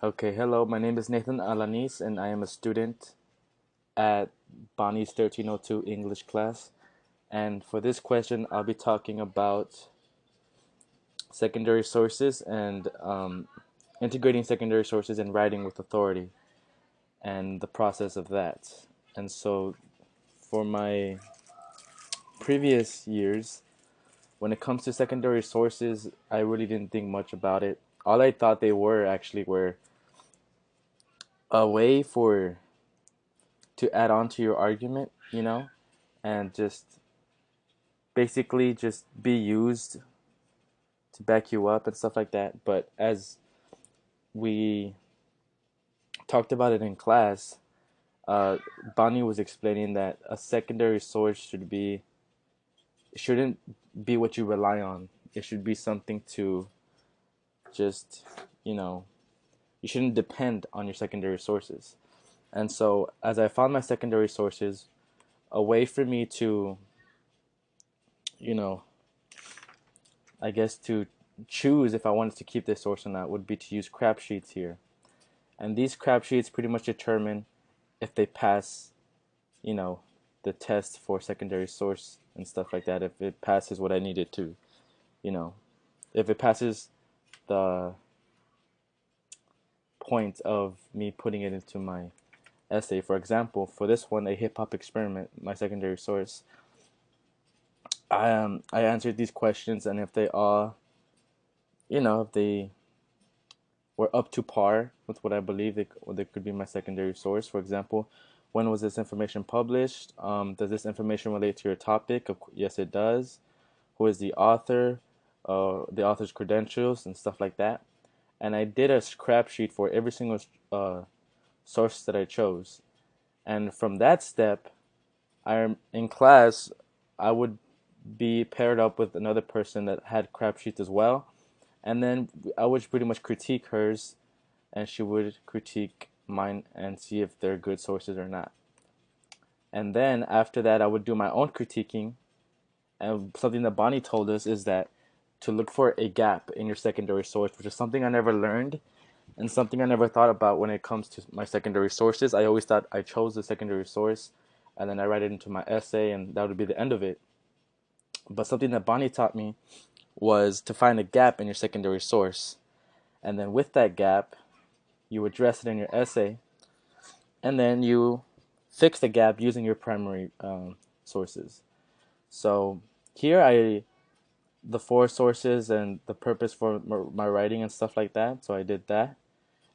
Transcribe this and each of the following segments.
Okay, hello. My name is Nathan Alanis, and I am a student at Bonnie's 1302 English class. And for this question, I'll be talking about secondary sources and integrating secondary sources in writing with authority and the process of that. And so, for my previous years, when it comes to secondary sources, I really didn't think much about it. All I thought they were actually were a way for to add on to your argument, and just basically just be used to back you up and stuff like that. But as we talked about it in class, uh, Bonnie was explaining that a secondary source shouldn't be what you rely on. It should be something to just, you know, you shouldn't depend on your secondary sources. And so as I found my secondary sources, a way for me to, you know, I guess to choose if I wanted to keep this source or not would be to use crap sheets here. And these crap sheets pretty much determine if they pass, you know, the test for secondary source and stuff like that. If it passes what I needed to, you know, if it passes the point of me putting it into my essay. For example, for this one, a hip hop experiment, my secondary source, I answered these questions, and if they all, if they were up to par with what I believe they could be my secondary source. For example, when was this information published? Does this information relate to your topic? Yes, it does. Who is the author? The author's credentials and stuff like that. And I did a scrap sheet for every single source that I chose. And from that step, in class, I would be paired up with another person that had crap sheets as well, and then I would pretty much critique hers, and she would critique mine and see if they're good sources or not. And then after that, I would do my own critiquing. And something that Bonnie told us is that to look for a gap in your secondary source, which is something I never learned and something I never thought about when it comes to my secondary sources. I always thought I chose the secondary source and then I write it into my essay and that would be the end of it. But something that Bonnie taught me was to find a gap in your secondary source. And then with that gap, you address it in your essay, and then you fix the gap using your primary sources. So here the four sources and the purpose for my writing and stuff like that. So I did that.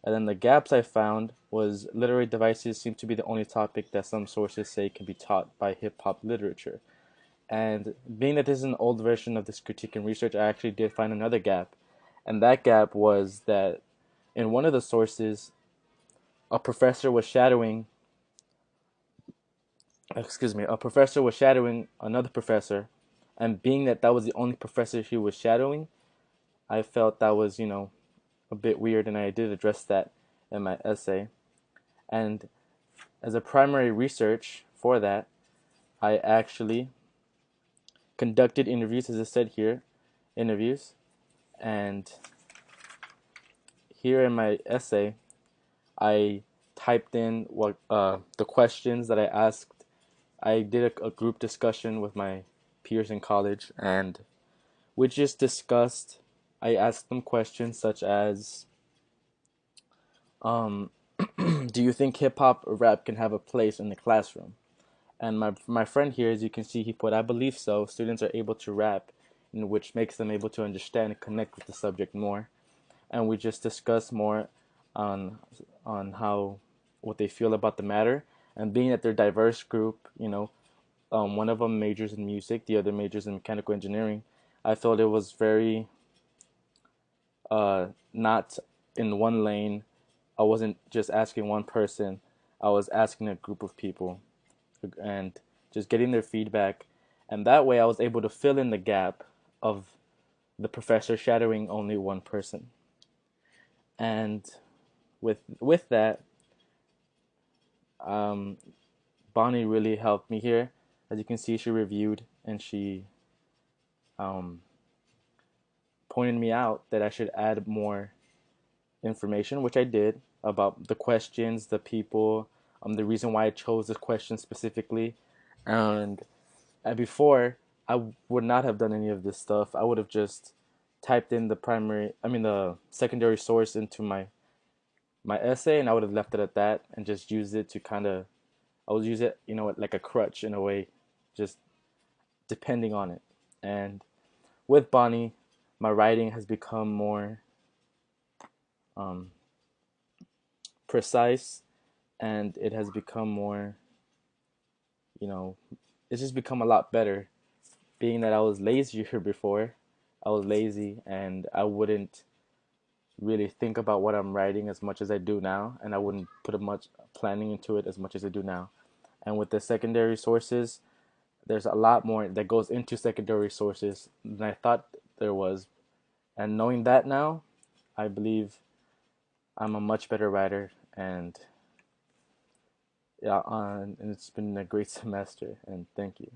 And then the gaps I found was literary devices seem to be the only topic that some sources say can be taught by hip hop literature. And being that this is an old version of this critique and research, I actually did find another gap. And that gap was that in one of the sources, a professor was shadowing, a professor was shadowing another professor. And being that that was the only professor he was shadowing, I felt that was, a bit weird. And I did address that in my essay. And as a primary research for that, I actually conducted interviews, as I said here, interviews. And here in my essay, I typed in what the questions that I asked. I did a group discussion with my peers in college, and we just discussed. I asked them questions such as, um, "Do you think hip hop or rap can have a place in the classroom?" And my friend here, as you can see, he put, "I believe so. Students are able to rap, in which makes them able to understand and connect with the subject more." And we just discussed more on how what they feel about the matter. And being that they're a diverse group, one of them majors in music, the other majors in mechanical engineering. I felt it was very not in one lane. I wasn't just asking one person. I was asking a group of people and just getting their feedback. And that way I was able to fill in the gap of the professor shadowing only one person. And with that, um, Bonnie really helped me here. As you can see, she reviewed and she um, pointed me out that I should add more information, which I did, about the questions, the people, the reason why I chose this question specifically. And before, I would not have done any of this stuff. I would have just typed in the secondary source into my essay, and I would have left it at that and just used it to I would use it, like a crutch in a way, just depending on it. And with Bonnie, my writing has become more um, precise, and it has become more, you know, it's just become a lot better. Being that I was lazier before, I was lazy and I wouldn't really think about what I'm writing as much as I do now, and I wouldn't put as much planning into it as much as I do now. And with the secondary sources, there's a lot more that goes into secondary sources than I thought there was. And knowing that now, I believe I'm a much better writer. And yeah, and it's been a great semester. And thank you.